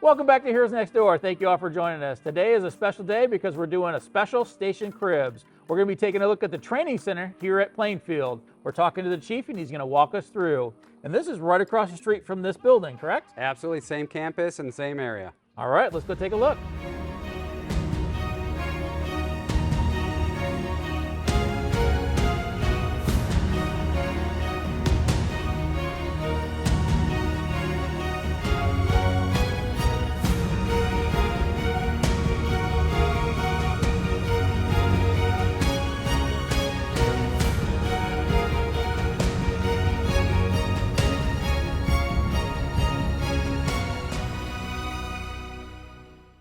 Welcome back to Here's Next Door. Thank you all for joining us. Today is a special day because we're doing a special Station Cribs. We're going to be taking a look at the training center here at Plainfield. We're talking to the chief and he's going to walk us through. And this is right across the street from this building, correct? Absolutely, same campus and same area. All right, let's go take a look.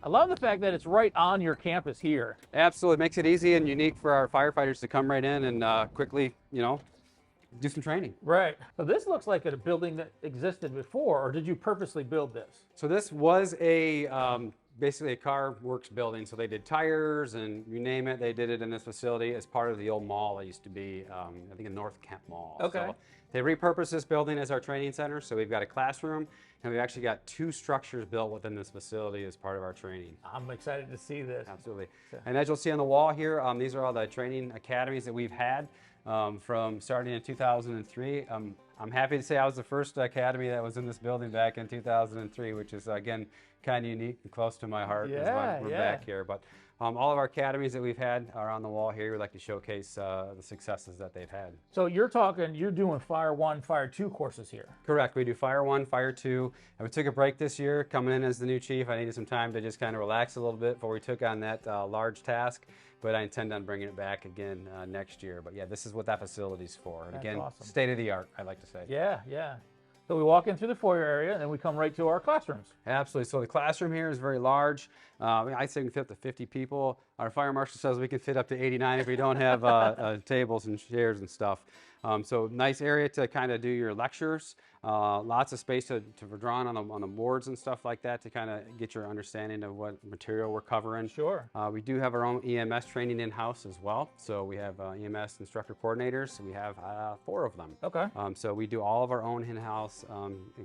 I love the fact that it's right on your campus here. Absolutely, makes it easy and unique for our firefighters to come right in and quickly, do some training. Right. So this looks like a building that existed before, or did you purposely build this? So this was basically a car works building. So they did tires and you name it, they did it in this facility as part of the old mall that used to be, I think, a North Kent Mall. Okay. So they repurposed this building as our training center. So we've got a classroom and we've actually got 2 structures built within this facility as part of our training. I'm excited to see this. Absolutely. And as you'll see on the wall here, these are all the training academies that we've had from starting in 2003. I'm happy to say I was the first academy that was in this building back in 2003, which is, again, kind of unique and close to my heart as we're back here. But all of our academies that we've had are on the wall here. We'd like to showcase the successes that they've had. So you're doing Fire 1, Fire 2 courses here. Correct. We do Fire 1, Fire 2. And we took a break this year. Coming in as the new chief, I needed some time to just kind of relax a little bit before we took on that large task. But I intend on bringing it back again next year. But yeah, this is what that facility's for. And again, awesome. State of the art, I like to say. Yeah. So we walk in through the foyer area and then we come right to our classrooms. Absolutely. So the classroom here is very large. I say we can fit up to 50 people. Our fire marshal says we can fit up to 89 if we don't have tables and chairs and stuff. So nice area to kind of do your lectures. Lots of space to draw on the boards and stuff like that to kind of get your understanding of what material we're covering. Sure. We do have our own EMS training in-house as well. So we have EMS instructor coordinators. We have 4 of them. Okay. So we do all of our own in-house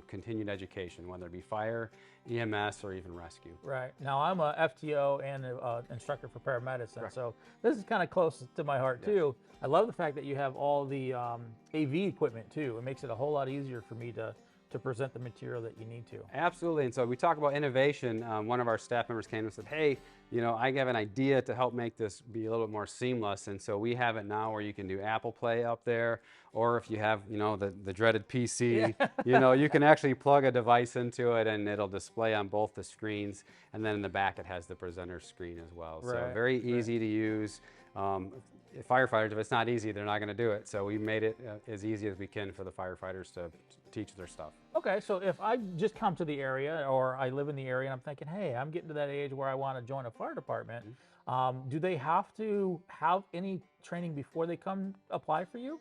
continued education, whether it be fire, EMS, or even rescue. Right. Now I'm a FTO and an instructor for paramedicine, so this is kind of close to my heart too. I love the fact that you have all the AV equipment too. It makes it a whole lot easier for me to present the material that you need to. Absolutely. And so we talk about innovation. One of our staff members came and said, hey, I have an idea to help make this be a little bit more seamless. And so we have it now where you can do Apple Play up there, or if you have, the dreaded PC, you can actually plug a device into it and it'll display on both the screens. And then in the back, it has the presenter screen as well. So very easy to use. Firefighters, if it's not easy, they're not going to do it. So we made it as easy as we can for the firefighters to teach their stuff. Okay, so if I just come to the area or I live in the area and I'm thinking, hey, I'm getting to that age where I want to join a fire department, do they have to have any training before they come apply for you?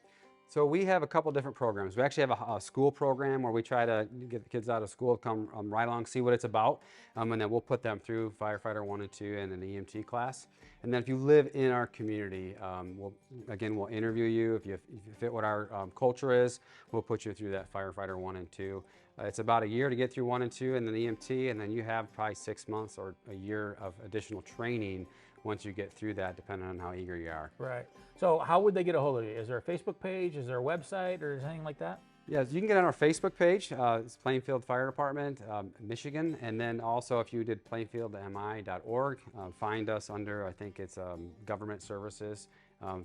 So we have a couple different programs. We actually have a school program where we try to get the kids out of school, come right along, see what it's about, and then we'll put them through Firefighter 1 and 2 and an EMT class. And then if you live in our community, we'll interview you. If you fit what our culture is, we'll put you through that Firefighter 1 and 2. It's about a year to get through 1 and 2 and then EMT, and then you have probably 6 months or a year of additional training once you get through that, depending on how eager you are. Right. So how would they get a hold of you? Is there a Facebook page? Is there a website or anything like that? Yeah, you can get on our Facebook page. It's Plainfield Fire Department, Michigan. And then also if you did plainfieldmi.org, find us under, I think it's government services,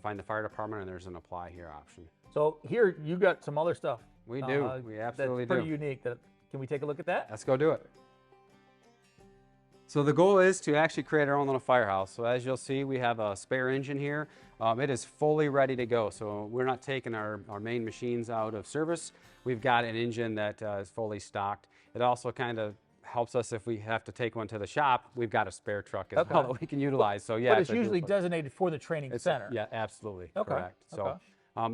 find the fire department, and there's an apply here option. So here you got some other stuff. We do. We absolutely do. That's pretty unique. Can we take a look at that? Let's go do it. So the goal is to actually create our own little firehouse. So as you'll see, we have a spare engine here. It is fully ready to go. So we're not taking our main machines out of service. We've got an engine that is fully stocked. It also kind of helps us if we have to take one to the shop. We've got a spare truck as well that we can utilize. So yeah, but it's usually designated for the training center. Yeah, absolutely. Okay. Correct. So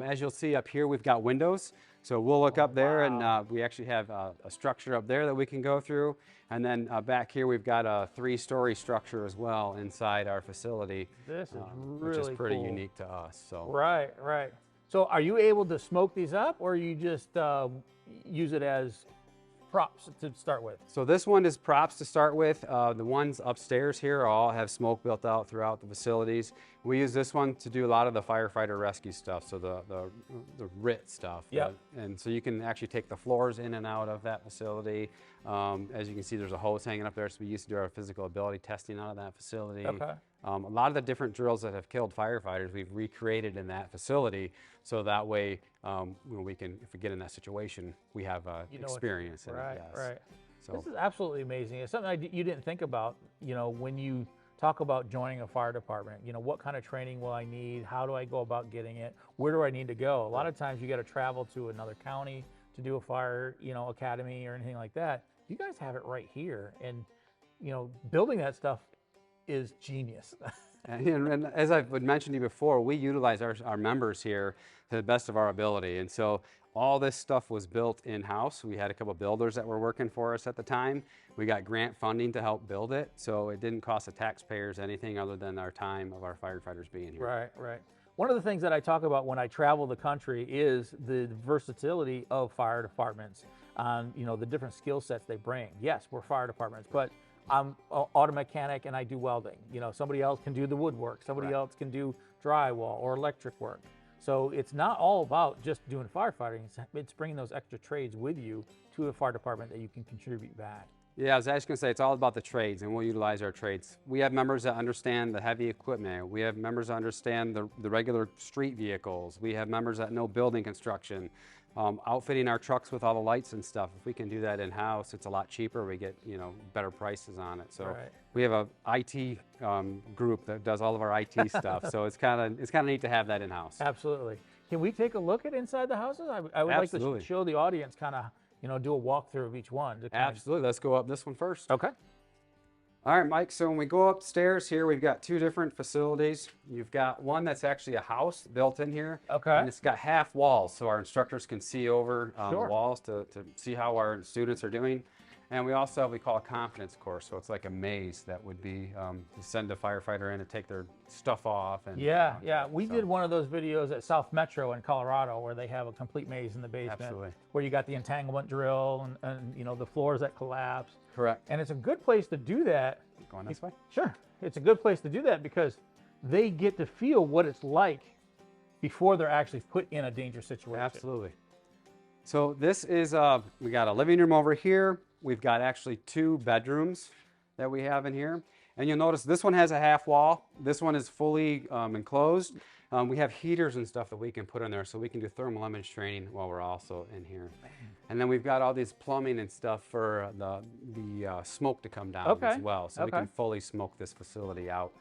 as you'll see up here, we've got windows. So we'll look up there and we actually have a structure up there that we can go through. And then back here, we've got a 3-story structure as well inside our facility. This is really which is pretty cool. unique to us. So Right. So are you able to smoke these up or you just use it as props to start with? So this one is props to start with. The ones upstairs here all have smoke built out throughout the facilities. We use this one to do a lot of the firefighter rescue stuff, so the RIT stuff. Yep. And so you can actually take the floors in and out of that facility. As you can see, there's a hose hanging up there, so we used to do our physical ability testing out of that facility. Okay. A lot of the different drills that have killed firefighters, we've recreated in that facility, so that way we can, if we get in that situation, we have experience in right, it. Yes. Right. So This is absolutely amazing. It's something you didn't think about, when you talk about joining a fire department. What kind of training will I need? How do I go about getting it? Where do I need to go? A lot of times you got to travel to another county to do a fire, academy or anything like that. You guys have it right here, and building that stuff is genius. And as I've mentioned to you before, we utilize our members here to the best of our ability. And so all this stuff was built in-house. We had a couple builders that were working for us at the time. We got grant funding to help build it. So it didn't cost the taxpayers anything other than our time of our firefighters being here. Right, right. One of the things that I talk about when I travel the country is the versatility of fire departments on, the different skill sets they bring. Yes, we're fire departments, but I'm an auto mechanic and I do welding. Somebody else can do the woodwork. Somebody else can do drywall or electric work. So it's not all about just doing firefighting. It's bringing those extra trades with you to a fire department that you can contribute back. Yeah, I was actually going to say, it's all about the trades, and we'll utilize our trades. We have members that understand the heavy equipment. We have members that understand the regular street vehicles. We have members that know building construction, outfitting our trucks with all the lights and stuff. If we can do that in-house, it's a lot cheaper. We get, better prices on it. So we have a IT group that does all of our IT stuff. So it's kind of neat to have that in-house. Absolutely. Can we take a look at inside the houses? I would like to show the audience kind of, do a walkthrough of each one. Absolutely. Let's go up this one first. Okay. All right, Mike, so when we go upstairs here, we've got two different facilities. You've got one that's actually a house built in here. Okay. And it's got half walls, so our instructors can see over the Sure. walls to see how our students are doing. And we also have what we call a confidence course, so it's like a maze that would be to send a firefighter in to take their stuff off. And Yeah. We did one of those videos at South Metro in Colorado where they have a complete maze in the basement. Absolutely. Where you got the entanglement drill and the floors that collapse. Correct. And it's a good place to do that. Going this way? Sure. It's a good place to do that because they get to feel what it's like before they're actually put in a dangerous situation. Absolutely. So this is, we got a living room over here. We've got actually two bedrooms that we have in here. And you'll notice this one has a half wall. This one is fully enclosed. We have heaters and stuff that we can put in there so we can do thermal image training while we're also in here. And then we've got all these plumbing and stuff for the smoke to come down as well. So we can fully smoke this facility out.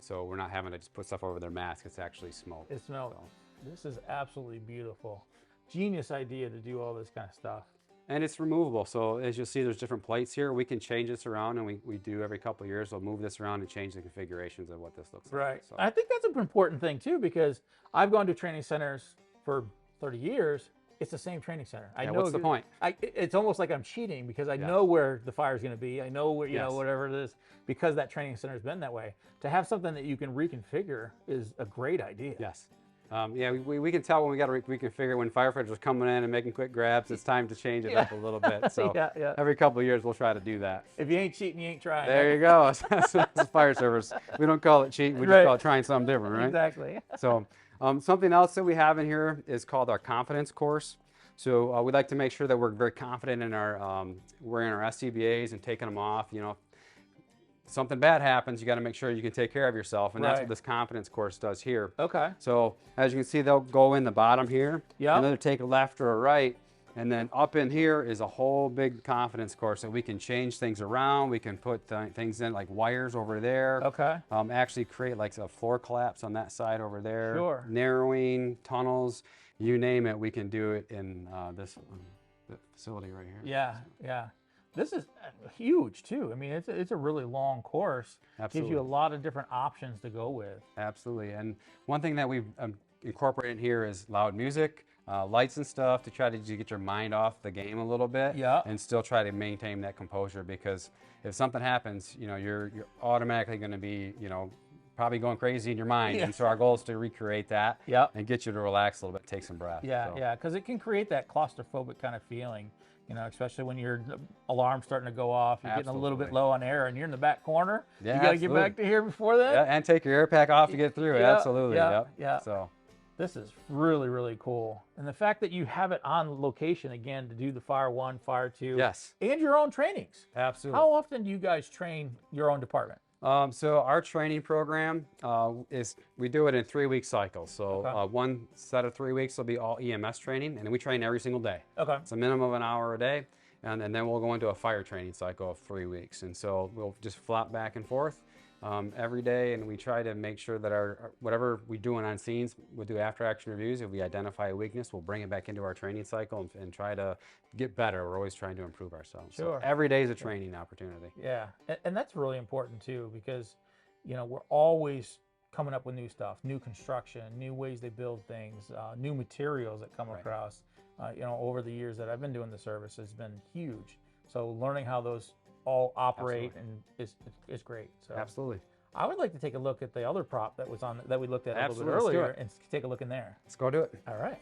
So we're not having to just put stuff over their mask. It's actually smoke. It's smoke. So. This is absolutely beautiful. Genius idea to do all this kind of stuff. And it's removable. So as you'll see, there's different plates here. We can change this around, and we do every couple of years. We'll move this around and change the configurations of what this looks like. Right. So. I think that's an important thing too, because I've gone to training centers for 30 years. It's the same training center. I know. What's the point? It's almost like I'm cheating because I know where the fire is going to be. I know where, whatever it is, because that training center has been that way. To have something that you can reconfigure is a great idea. Yes. We can tell when we got to reconfigure when firefighters are coming in and making quick grabs. It's time to change it up a little bit. So every couple of years we'll try to do that. If you ain't cheating, you ain't trying. There you go. That's fire service. We don't call it cheating. We just call it trying something different, right? Exactly. So something else that we have in here is called our confidence course. So we'd like to make sure that we're very confident in our wearing our SCBAs and taking them off. Something bad happens, you got to make sure you can take care of yourself, and that's what this confidence course does here. Okay. So as you can see, they'll go in the bottom here, and then take a left or a right, and then up in here is a whole big confidence course that we can change things around. We can put things in like wires over there. Okay. Actually create like a floor collapse on that side over there. Sure. Narrowing, tunnels, you name it, we can do it in this facility right here. Yeah. This is huge too. I mean, it's a really long course. Absolutely. Gives you a lot of different options to go with. Absolutely. And one thing that we've incorporated here is loud music, lights and stuff to try to get your mind off the game a little bit. And still try to maintain that composure, because if something happens, you're automatically going to be, probably going crazy in your mind. And so our goal is to recreate that and get you to relax a little bit, take some breath. Because it can create that claustrophobic kind of feeling. You know, especially when your alarm's starting to go off, you're getting a little bit Absolutely. low on air, and you're in the back corner. Yeah, You got to get absolutely. back to here before then. Yeah, and take your air pack off to get through. Yeah, Absolutely. yeah, Yep. yeah. So This is really, really cool. And the fact that you have it on location again to do the Fire 1, Fire 2, yes, and your own trainings. absolutely. How often do you guys train your own department? So our training program is, we do it in 3-week cycles. So Okay. one set of 3 weeks will be all EMS training, and we train every single day. Okay. It's a minimum of an hour a day, and then we'll go into a fire training cycle of 3 weeks. And so we'll just flop back and forth every day, and we try to make sure that our whatever we're doing on scenes, we'll do after action reviews. If we identify a weakness, we'll bring it back into our training cycle and try to get better. We're always trying to improve ourselves. Sure. So every day is a training opportunity. Yeah, and that's really important too, because you know we're always coming up with new stuff, new construction, new ways they build things, new materials that come across. You know, over the years that I've been doing the service has been huge. So learning how those all operate and is great. So Absolutely. I would like to take a look at the other prop that was on that we looked at a little bit Absolutely, let's do earlier it. and take a look in there. Let's go do it. All right.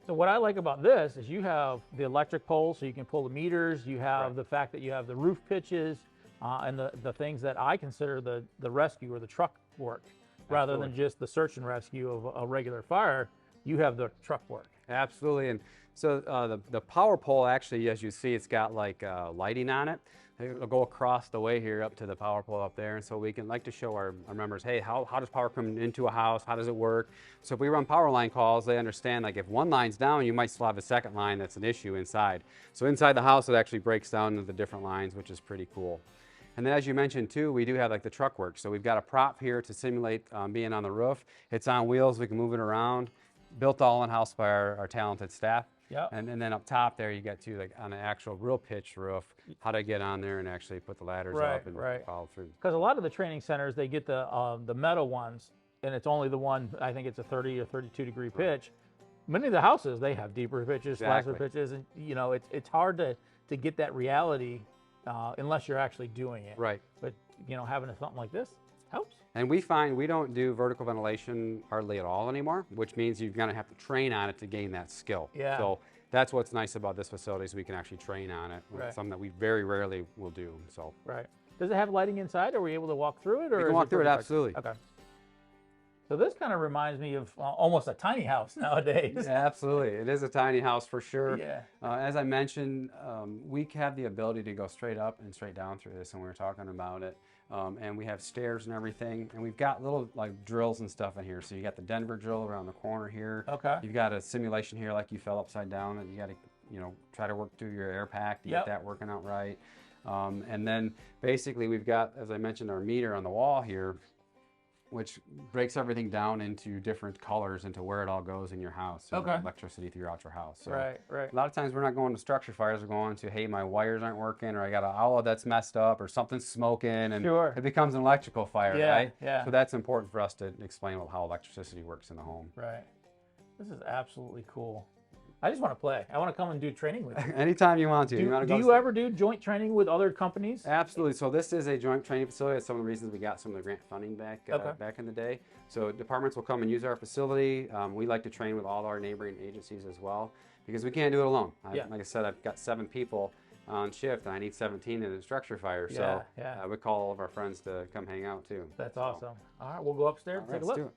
So what I like about this is you have the electric poles, so you can pull the meters. You have the fact that you have the roof pitches and the things that I consider the rescue or the truck work, rather than just the search and rescue of a regular fire. You have the truck work. Absolutely. And so the power pole, actually, as you see, it's got like lighting on it. It'll go across the way here up to the power pole up there. And so we can like to show our members, hey, how does power come into a house? How does it work? So if we run power line calls, they understand like if one line's down, you might still have a second line that's an issue inside. So inside the house, it actually breaks down into the different lines, which is pretty cool. And then as you mentioned too, we do have like the truck work. So we've got a prop here to simulate being on the roof. It's on wheels, we can move it around. Built all in-house by our talented staff. Yeah. And then up top there, you get to like on an actual real pitched roof, how to get on there and actually put the ladders up and follow through. Because a lot of the training centers, they get the metal ones, and it's only the one, I think it's a 30 or 32 degree pitch. Many of the houses, they have deeper pitches, flatter pitches, and you know, it's hard to get that reality unless you're actually doing it. Right. But you know, having something like this helps. And we find we don't do vertical ventilation hardly at all anymore, which means you're going to have to train on it to gain that skill. Yeah. So that's what's nice about this facility is we can actually train on it. Right. Something that we very rarely will do. So. Right. Does it have lighting inside? Are we able to walk through it? Or You can walk through it, absolutely. Okay. So this kind of reminds me of almost a tiny house nowadays. Yeah, absolutely. It is a tiny house for sure. Yeah. As I mentioned, we have the ability to go straight up and straight down through this, and we were talking about it. And we have stairs and everything, and we've got little like drills and stuff in here. So you got the Denver drill around the corner here. Okay. You've got a simulation here like you fell upside down, and you got to, you know, try to work through your air pack to get that working out right. And then basically we've got, as I mentioned, our meter on the wall here, which breaks everything down into different colors into where it all goes in your house. So electricity throughout your house. So right. a lot of times we're not going to structure fires, we're going to, hey, my wires aren't working, or I got an outlet that's messed up, or something's smoking, and it becomes an electrical fire, right? Yeah. So that's important for us to explain how electricity works in the home. Right. This is absolutely cool. I just want to play. I want to come and do training with you. Anytime you want to. Do you ever do joint training with other companies? Absolutely. So this is a joint training facility. That's some of the reasons we got some of the grant funding back in the day. So departments will come and use our facility. We like to train with all our neighboring agencies as well, because we can't do it alone. Like I said, I've got 7 people on shift, and I need 17 in a structure fire. So we call all of our friends to come hang out too. That's awesome. All right, we'll go upstairs and take a look. Let's do it.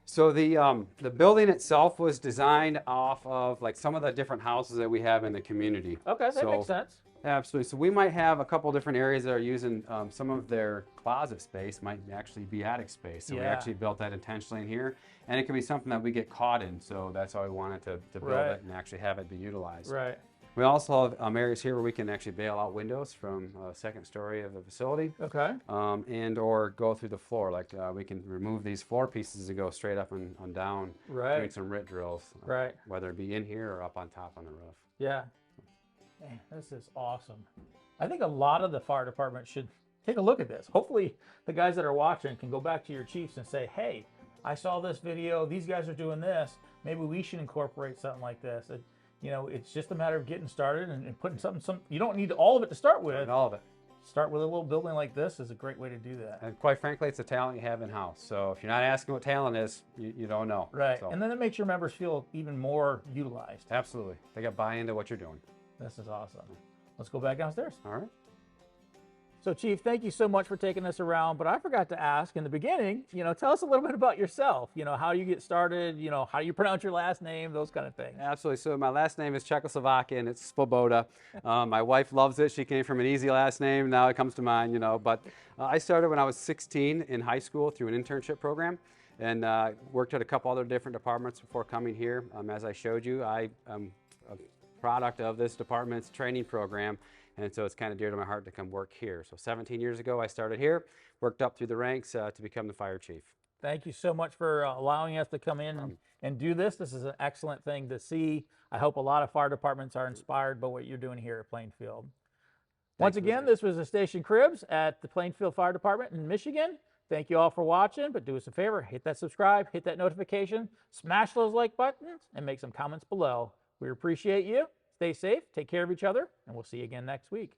So the building itself was designed off of like some of the different houses that we have in the community. Okay, that makes sense. Absolutely. So we might have a couple different areas that are using some of their closet space might actually be attic space. So we actually built that intentionally in here, and it can be something that we get caught in. So that's why we wanted to build it and actually have it be utilized. Right. We also have areas here where we can actually bail out windows from a second story of the facility. Okay. And or go through the floor. Like we can remove these floor pieces and go straight up and down. Right. Doing some RIT drills. Right. Whether it be in here or up on top on the roof. Yeah. Man, this is awesome. I think a lot of the fire department should take a look at this. Hopefully the guys that are watching can go back to your chiefs and say, hey, I saw this video. These guys are doing this. Maybe we should incorporate something like this. You know, it's just a matter of getting started and putting something. You don't need all of it to start with. All of it. start with a little building like this is a great way to do that. And quite frankly, it's a talent you have in-house. So if you're not asking what talent is, you don't know. Right, So, and then it makes your members feel even more utilized. absolutely. They got buy into what you're doing. This is awesome. Let's go back downstairs. All right. So Chief, thank you so much for taking us around, but I forgot to ask in the beginning, tell us a little bit about yourself, how you get started, how you pronounce your last name, those kind of things. Absolutely. So my last name is Czechoslovakian. It's Svoboda. My wife loves it. She came from an easy last name. Now it comes to mind, But I started when I was 16 in high school through an internship program and worked at a couple other different departments before coming here. As I showed you, I am a product of this department's training program. And so it's kind of dear to my heart to come work here. So 17 years ago, I started here, worked up through the ranks to become the fire chief. Thank you so much for allowing us to come in and do this. This is an excellent thing to see. I hope a lot of fire departments are inspired by what you're doing here at Plainfield. Once again, this was the Station Cribs at the Plainfield Fire Department in Michigan. Thank you all for watching, but do us a favor, hit that subscribe, hit that notification, smash those like buttons, and make some comments below. We appreciate you. Stay safe, take care of each other, and we'll see you again next week.